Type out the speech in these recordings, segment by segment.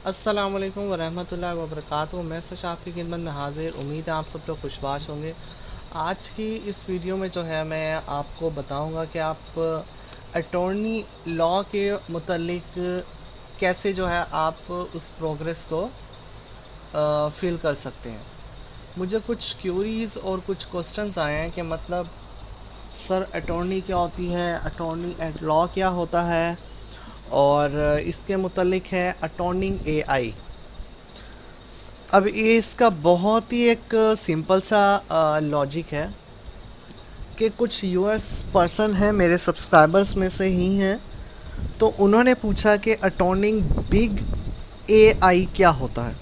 अस्सलाम वालेकुम वरहमतुल्लाहि वबरकातुहू। मैं सच आपकी खिदमत में हाजिर। उम्मीद है आप सब लोग खुशबाश होंगे। आज की इस वीडियो में जो है मैं आपको बताऊंगा कि आप अटॉर्नी लॉ के मुतल्लिक कैसे जो है आप उस प्रोग्रेस को फिल कर सकते हैं। मुझे कुछ क्यूरीज और कुछ क्वेश्चंस आए हैं कि मतलब सर अटॉर्नी क्या होती है, अटॉर्नी एट लॉ क्या होता है, और इसके मुतल्लिक है अटॉर्निंग एआई। अब ये इसका बहुत ही एक सिंपल सा लॉजिक है कि कुछ यूएस पर्सन है, मेरे सब्सक्राइबर्स में से ही हैं, तो उन्होंने पूछा कि अटॉर्निंग बिग एआई क्या होता है।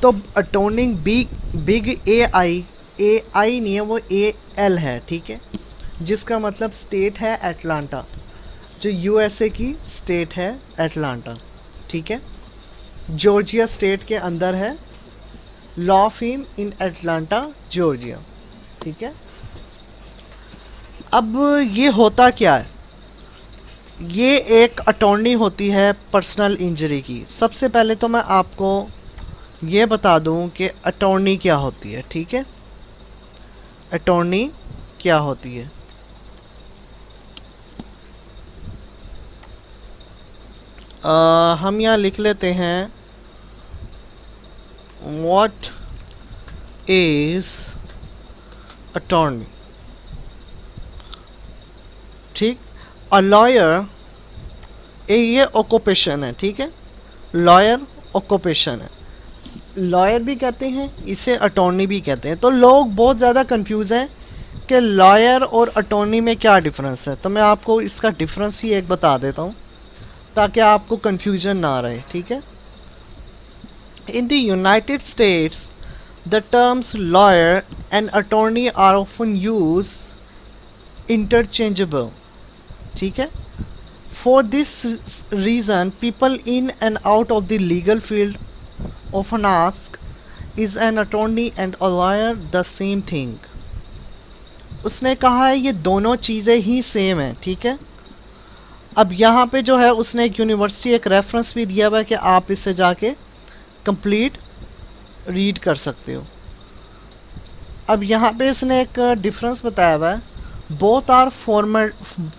तो अटॉर्निंग बिग एआई, एआई नहीं है वो एएल है, ठीक है, जिसका मतलब स्टेट है अटलांटा, जो यूएसए की स्टेट है अटलांटा, ठीक है, जॉर्जिया स्टेट के अंदर है, law firm in Atlanta Georgia, ठीक है। अब ये होता क्या है, ये एक अटॉर्नी होती है पर्सनल इंजरी की। सबसे पहले तो मैं आपको ये बता दूं कि अटॉर्नी क्या होती है, ठीक है। अटॉर्नी क्या होती है, हम यहाँ लिख लेते हैं व्हाट इज अटॉर्नी, ठीक। अ लॉयर, ये ऑक्यूपेशन है, ठीक है, लॉयर ऑक्यूपेशन है, लॉयर भी कहते हैं इसे, अटॉर्नी भी कहते हैं। तो लोग बहुत ज़्यादा कंफ्यूज हैं कि लॉयर और अटॉर्नी में क्या डिफरेंस है। तो मैं आपको इसका डिफरेंस ही एक बता देता हूँ ताकि आपको कंफ्यूजन ना रहे, ठीक है। In the United States the terms lawyer and attorney are often use interchangeable, ठीक है। For this reason, people in and out of the legal field often ask, is an attorney and a lawyer the same thing? उसने कहा है ये दोनों चीज़ें ही same हैं, ठीक है। अब यहाँ पे जो है उसने एक यूनिवर्सिटी एक रेफरेंस भी दिया हुआ है कि आप इसे जाके कंप्लीट रीड कर सकते हो। अब यहाँ पे इसने एक डिफरेंस बताया हुआ है, both are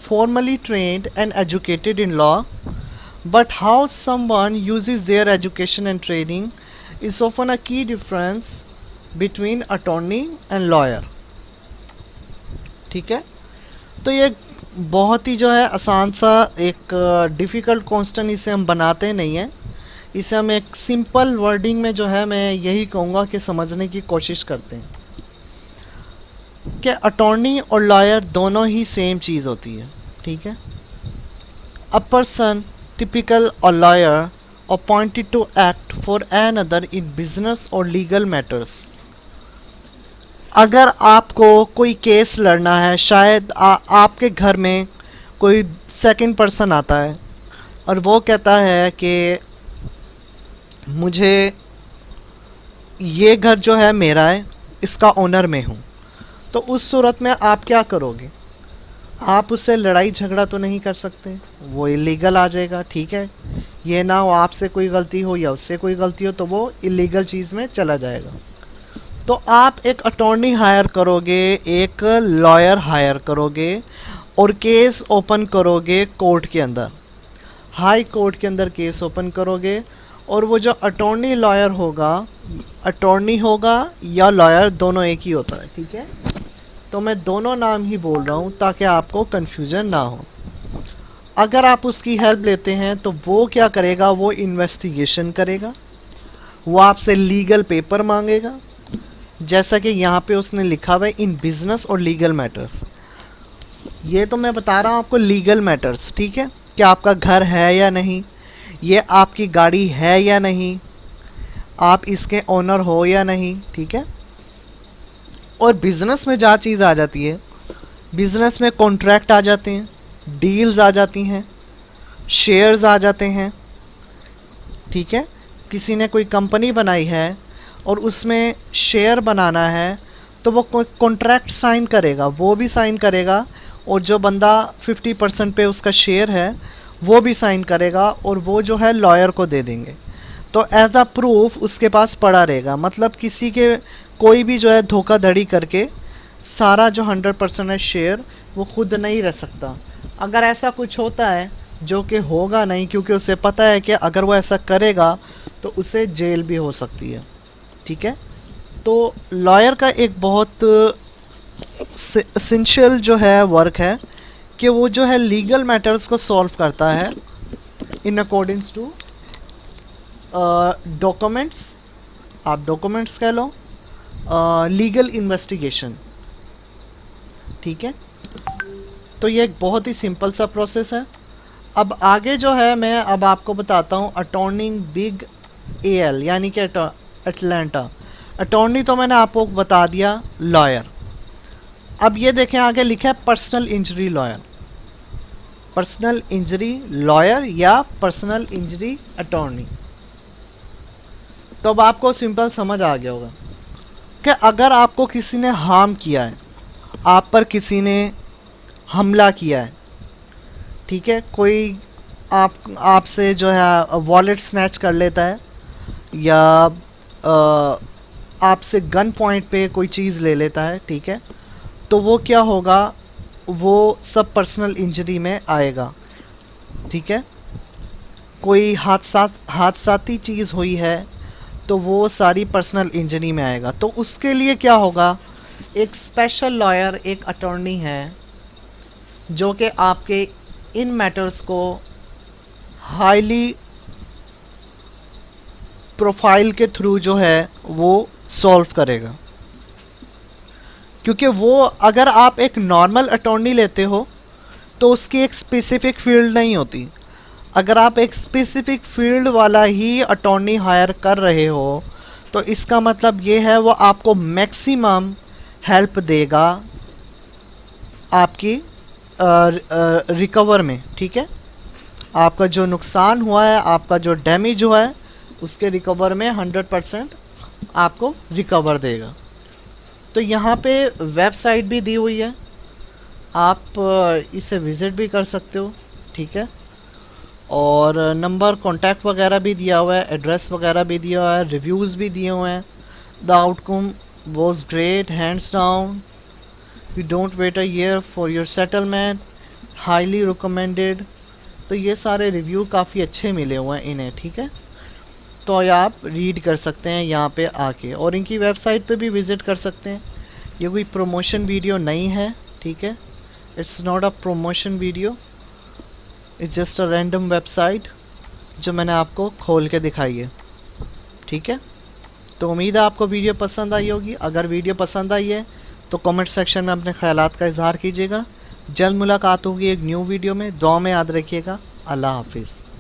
formally trained and educated in law, but how someone uses their education and training is often a key difference between attorney and lawyer, ठीक है। तो ये बहुत ही जो है आसान सा एक डिफ़िकल्ट क्वेश्चन इसे हम बनाते नहीं हैं, इसे हम एक सिंपल वर्डिंग में जो है मैं यही कहूँगा कि समझने की कोशिश करते हैं कि अटॉर्नी और लॉयर दोनों ही सेम चीज़ होती है, ठीक है। A person typical or lawyer appointed to act for another in business or legal matters. अगर आपको कोई केस लड़ना है, शायद आपके घर में कोई सेकंड पर्सन आता है और वो कहता है कि मुझे ये घर जो है मेरा है, इसका ओनर मैं हूँ, तो उस सूरत में आप क्या करोगे? आप उससे लड़ाई झगड़ा तो नहीं कर सकते, वो इलीगल आ जाएगा, ठीक है। ये ना हो आपसे कोई गलती हो या उससे कोई गलती हो तो वो इलीगल चीज़ में चला जाएगा। तो आप एक अटॉर्नी हायर करोगे, एक लॉयर हायर करोगे और केस ओपन करोगे कोर्ट के अंदर, हाई कोर्ट के अंदर केस ओपन करोगे। और वो जो अटॉर्नी लॉयर होगा, अटॉर्नी होगा या लॉयर दोनों एक ही होता है, ठीक है। तो मैं दोनों नाम ही बोल रहा हूँ ताकि आपको कन्फ्यूज़न ना हो। अगर आप उसकी हेल्प लेते हैं तो वो क्या करेगा, वो इन्वेस्टिगेशन करेगा, वो आपसे लीगल पेपर मांगेगा, जैसा कि यहाँ पे उसने लिखा हुआ है इन बिजनेस और लीगल मैटर्स। ये तो मैं बता रहा हूँ आपको लीगल मैटर्स, ठीक है, कि आपका घर है या नहीं, ये आपकी गाड़ी है या नहीं, आप इसके ओनर हो या नहीं, ठीक है। और बिज़नेस में जहाँ चीज़ आ जाती है, बिज़नेस में कॉन्ट्रैक्ट आ जाते हैं, डील्स आ जाती हैं, शेयर्स आ जाते हैं, ठीक है। किसी ने कोई कंपनी बनाई है और उसमें शेयर बनाना है तो वो कोई कॉन्ट्रैक्ट साइन करेगा, वो भी साइन करेगा, और जो बंदा 50% पे उसका शेयर है वो भी साइन करेगा और वो जो है लॉयर को दे देंगे। तो एज अ प्रूफ उसके पास पड़ा रहेगा, मतलब किसी के कोई भी जो है धोखाधड़ी करके सारा जो 100% है शेयर वो खुद नहीं रह सकता। अगर ऐसा कुछ होता है, जो कि होगा नहीं, क्योंकि उसे पता है कि अगर वो ऐसा करेगा तो उसे जेल भी हो सकती है। ठीक है, तो लॉयर का एक बहुत एसेंशियल जो है वर्क है कि वो जो है लीगल मैटर्स को सॉल्व करता है इन अकॉर्डिंग्स टू डॉक्यूमेंट्स, आप डॉक्यूमेंट्स कह लो, लीगल इन्वेस्टिगेशन। ठीक है, तो ये एक बहुत ही सिंपल सा प्रोसेस है। अब आगे जो है मैं अब आपको बताता हूँ अटॉर्नी बिग एल यानी कि अटलांटा। अटॉर्नी तो मैंने आपको बता दिया, लॉयर। अब ये देखें आगे लिखा है personal injury lawyer, personal injury lawyer या पर्सनल इंजरी अटॉर्नी। तो अब आपको सिंपल समझ आ गया होगा कि अगर आपको किसी ने हार्म किया है, आप पर किसी ने हमला किया है, ठीक है, कोई आपसे जो है वॉलेट स्नैच कर लेता है या आपसे गन पॉइंट पे कोई चीज़ ले लेता है, ठीक है, तो वो क्या होगा, वो सब पर्सनल इंजरी में आएगा। ठीक है, कोई हादसाती चीज़ हुई है तो वो सारी पर्सनल इंजरी में आएगा। तो उसके लिए क्या होगा, एक स्पेशल लॉयर, एक अटॉर्नी है जो कि आपके इन मैटर्स को हाईली प्रोफाइल के थ्रू जो है वो सॉल्व करेगा। क्योंकि वो अगर आप एक नॉर्मल अटॉर्नी लेते हो तो उसकी एक स्पेसिफिक फील्ड नहीं होती। अगर आप एक स्पेसिफिक फील्ड वाला ही अटॉर्नी हायर कर रहे हो तो इसका मतलब ये है वो आपको मैक्सिमम हेल्प देगा आपकी रिकवर में। ठीक है, आपका जो नुकसान हुआ है, आपका जो डैमेज हुआ है, उसके रिकवर में 100% आपको रिकवर देगा। तो यहाँ पे वेबसाइट भी दी हुई है, आप इसे विज़िट भी कर सकते हो। ठीक है, और नंबर कॉन्टैक्ट वगैरह भी दिया हुआ है, एड्रेस वगैरह भी दिया हुआ है, रिव्यूज़ भी दिए हुए हैं। The outcome was great, hands down, we don't wait a year for your settlement, highly recommended. तो ये सारे रिव्यू काफ़ी अच्छे मिले हुए हैं इन्हें। ठीक है, तो ये आप रीड कर सकते हैं यहाँ पे आके, और इनकी वेबसाइट पे भी विज़िट कर सकते हैं। ये कोई प्रमोशन वीडियो नहीं है, ठीक है, it's not a promotion video, it's just a random website जो मैंने आपको खोल के दिखाई है। ठीक है, तो उम्मीद है आपको वीडियो पसंद आई होगी। अगर वीडियो पसंद आई है तो कमेंट सेक्शन में अपने ख्यालात का इजहार कीजिएगा। जल्द मुलाकात होगी एक न्यू वीडियो में, दुआ में याद रखिएगा। अल्लाह हाफिज़।